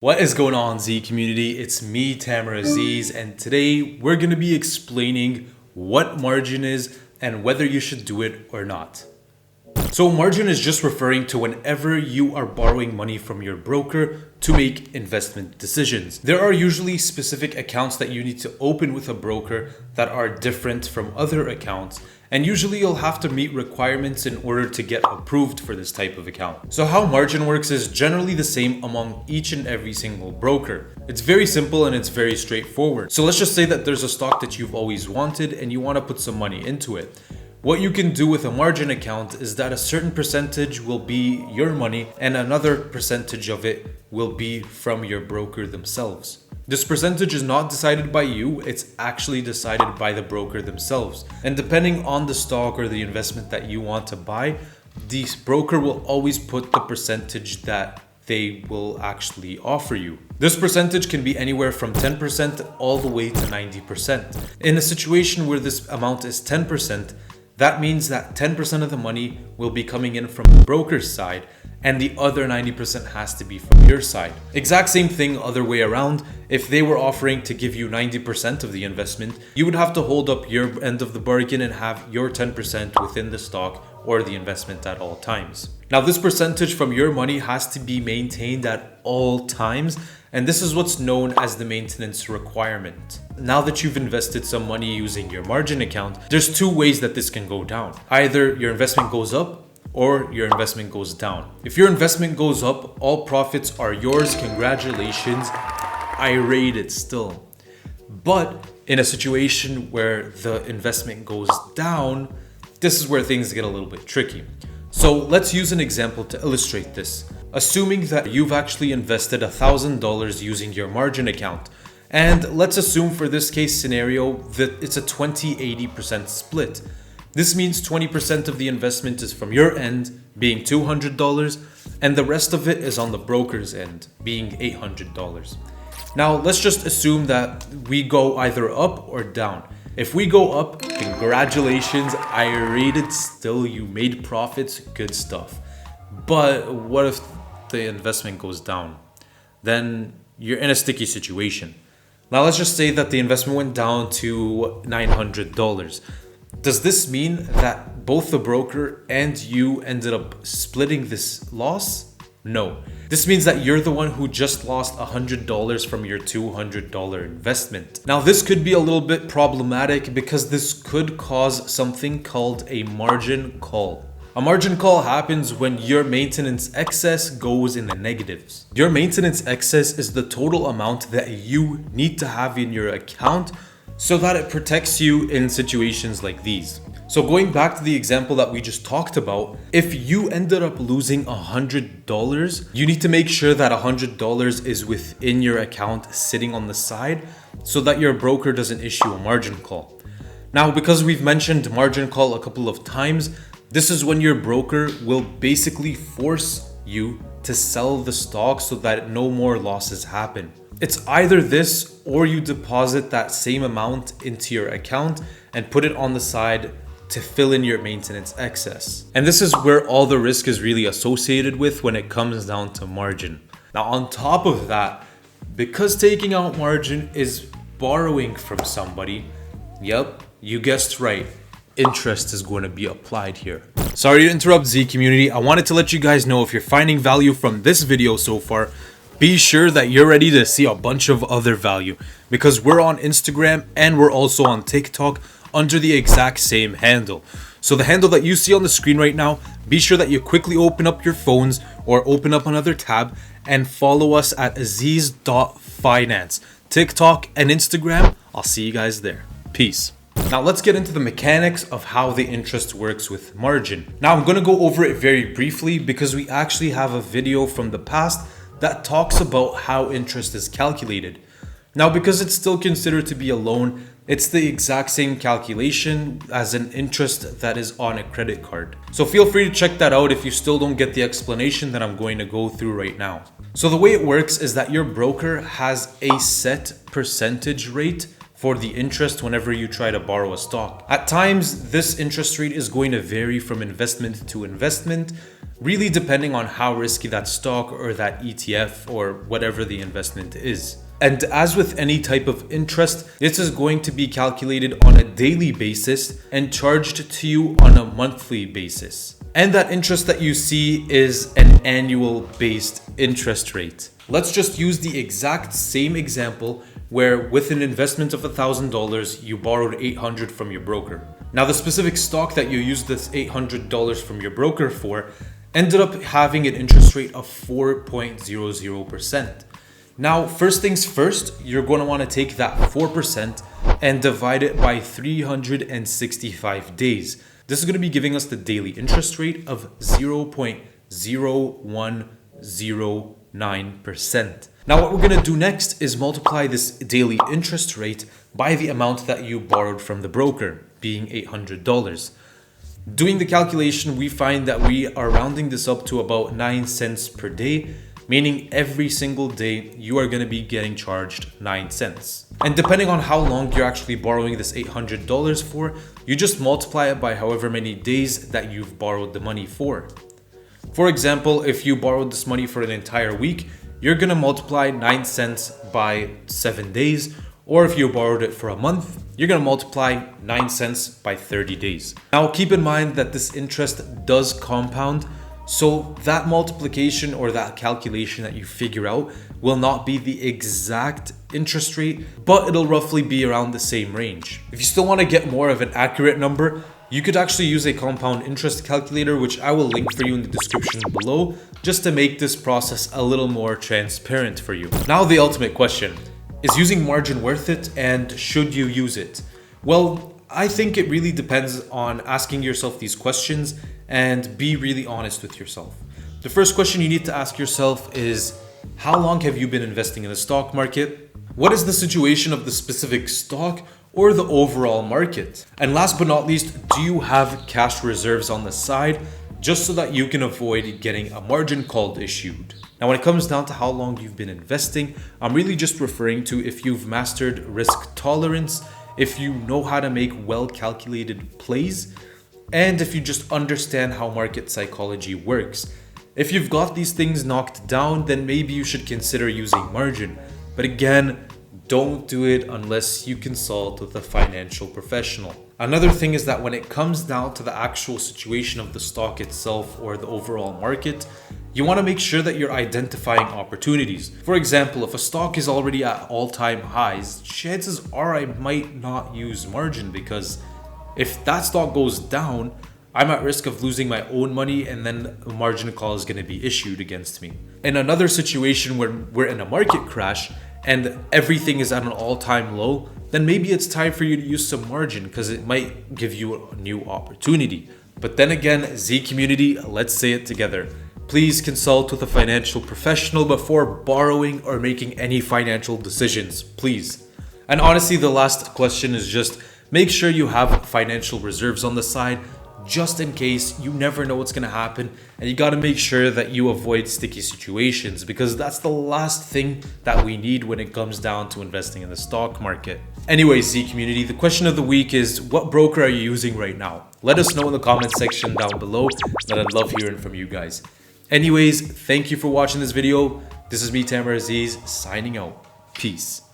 What is going on, Z community? It's me, Azizz, and today we're going to be explaining what margin is and whether you should do it or not. So margin is just referring to whenever you are borrowing money from your broker to make investment decisions. There are usually specific accounts that you need to open with a broker that are different from other accounts, and usually you'll have to meet requirements in order to get approved for this type of account. So how margin works is generally the same among each and every single broker. It's very simple and it's very straightforward. So let's just say that there's a stock that you've always wanted and you want to put some money into it. What you can do with a margin account is that a certain percentage will be your money and another percentage of it will be from your broker themselves. This percentage is not decided by you, it's actually decided by the broker themselves. And depending on the stock or the investment that you want to buy, the broker will always put the percentage that they will actually offer you. This percentage can be anywhere from 10% all the way to 90%. In a situation where this amount is 10%, that means that 10% of the money will be coming in from the broker's side and the other 90% has to be from your side. Exact same thing other way around. If they were offering to give you 90% of the investment, you would have to hold up your end of the bargain and have your 10% within the stock or the investment at all times. Now this percentage from your money has to be maintained at all times, and this is what's known as the maintenance requirement. Now that you've invested some money using your margin account, there's two ways that this can go down. Either your investment goes up or your investment goes down. If your investment goes up, all profits are yours. Congratulations, I rate it still. But in a situation where the investment goes down, this is where things get a little bit tricky. So let's use an example to illustrate this. Assuming that you've actually invested $1,000 using your margin account. And let's assume for this case scenario that it's a 20-80% split. This means 20% of the investment is from your end, being $200, and the rest of it is on the broker's end, being $800. Now let's just assume that we go either up or down. If we go up, congratulations, I rated still, you made profits, good stuff. But what if the investment goes down? Then you're in a sticky situation. Now let's just say that the investment went down to $900. Does this mean that both the broker and you ended up splitting this loss? No. This means that you're the one who just lost $100 from your $200 investment. Now this could be a little bit problematic because this could cause something called a margin call. A margin call happens when your maintenance excess goes in the negatives. Your maintenance excess is the total amount that you need to have in your account so that it protects you in situations like these. So going back to the example that we just talked about, if you ended up losing $100, you need to make sure that $100 is within your account sitting on the side so that your broker doesn't issue a margin call. Now, because we've mentioned margin call a couple of times, this is when your broker will basically force you to sell the stock so that no more losses happen. It's either this or you deposit that same amount into your account and put it on the side to fill in your maintenance excess. And this is where all the risk is really associated with when it comes down to margin. Now on top of that, because taking out margin is borrowing from somebody, yep, you guessed right, interest is going to be applied here. Sorry to interrupt, Z community. I wanted to let you guys know if you're finding value from this video so far, be sure that you're ready to see a bunch of other value because we're on Instagram and we're also on TikTok under the exact same handle. So the handle that you see on the screen right now, be sure that you quickly open up your phones or open up another tab and follow us at azizz.finance. TikTok and Instagram, I'll see you guys there. Peace. Now let's get into the mechanics of how the interest works with margin. Now I'm going to go over it very briefly because we actually have a video from the past that talks about how interest is calculated. Now because it's still considered to be a loan, it's the exact same calculation as an interest that is on a credit card. So feel free to check that out if you still don't get the explanation that I'm going to go through right now. So the way it works is that your broker has a set percentage rate for the interest whenever you try to borrow a stock. At times, this interest rate is going to vary from investment to investment, really depending on how risky that stock or that ETF or whatever the investment is. And as with any type of interest, this is going to be calculated on a daily basis and charged to you on a monthly basis. And that interest that you see is an annual based interest rate. Let's just use the exact same example where with an investment of $1,000, you borrowed $800 from your broker. Now the specific stock that you used this $800 from your broker for ended up having an interest rate of 4.00%. Now, first things first, you're going to want to take that 4% and divide it by 365 days. This is going to be giving us the daily interest rate of 0.0109%. Now, what we're going to do next is multiply this daily interest rate by the amount that you borrowed from the broker, being $800. Doing the calculation, we find that we are rounding this up to about 9 cents per day, meaning every single day you are going to be getting charged 9 cents. And depending on how long you're actually borrowing this $800 for, you just multiply it by however many days that you've borrowed the money for. For example, if you borrowed this money for an entire week, you're going to multiply 9 cents by 7 days. Or if you borrowed it for a month, you're going to multiply 9 cents by 30 days. Now keep in mind that this interest does compound. So that multiplication or that calculation that you figure out will not be the exact interest rate, but it'll roughly be around the same range. If you still want to get more of an accurate number, you could actually use a compound interest calculator, which I will link for you in the description below, just to make this process a little more transparent for you. Now the ultimate question, is using margin worth it and should you use it? Well, I think it really depends on asking yourself these questions and be really honest with yourself. The first question you need to ask yourself is, how long have you been investing in the stock market? What is the situation of the specific stock or the overall market? And last but not least, do you have cash reserves on the side just so that you can avoid getting a margin call issued? Now, when it comes down to how long you've been investing, I'm really just referring to if you've mastered risk tolerance, if you know how to make well-calculated plays, and if you just understand how market psychology works. If you've got these things knocked down, then maybe you should consider using margin. But again, don't do it unless you consult with a financial professional. Another thing is that when it comes down to the actual situation of the stock itself or the overall market, you want to make sure that you're identifying opportunities. For example, if a stock is already at all-time highs, chances are I might not use margin, because if that stock goes down, I'm at risk of losing my own money and then a margin call is going to be issued against me. In another situation where we're in a market crash and everything is at an all-time low, then maybe it's time for you to use some margin because it might give you a new opportunity. But then again, Z community, let's say it together. Please consult with a financial professional before borrowing or making any financial decisions, please. And honestly, the last question is just make sure you have financial reserves on the side, just in case. You never know what's going to happen, and you got to make sure that you avoid sticky situations, because that's the last thing that we need when it comes down to investing in the stock market. Anyway, Z community, the question of the week is, what broker are you using right now? Let us know in the comment section down below, and I'd love hearing from you guys. Anyways, thank you for watching this video. This is me, Azizz, signing out. Peace.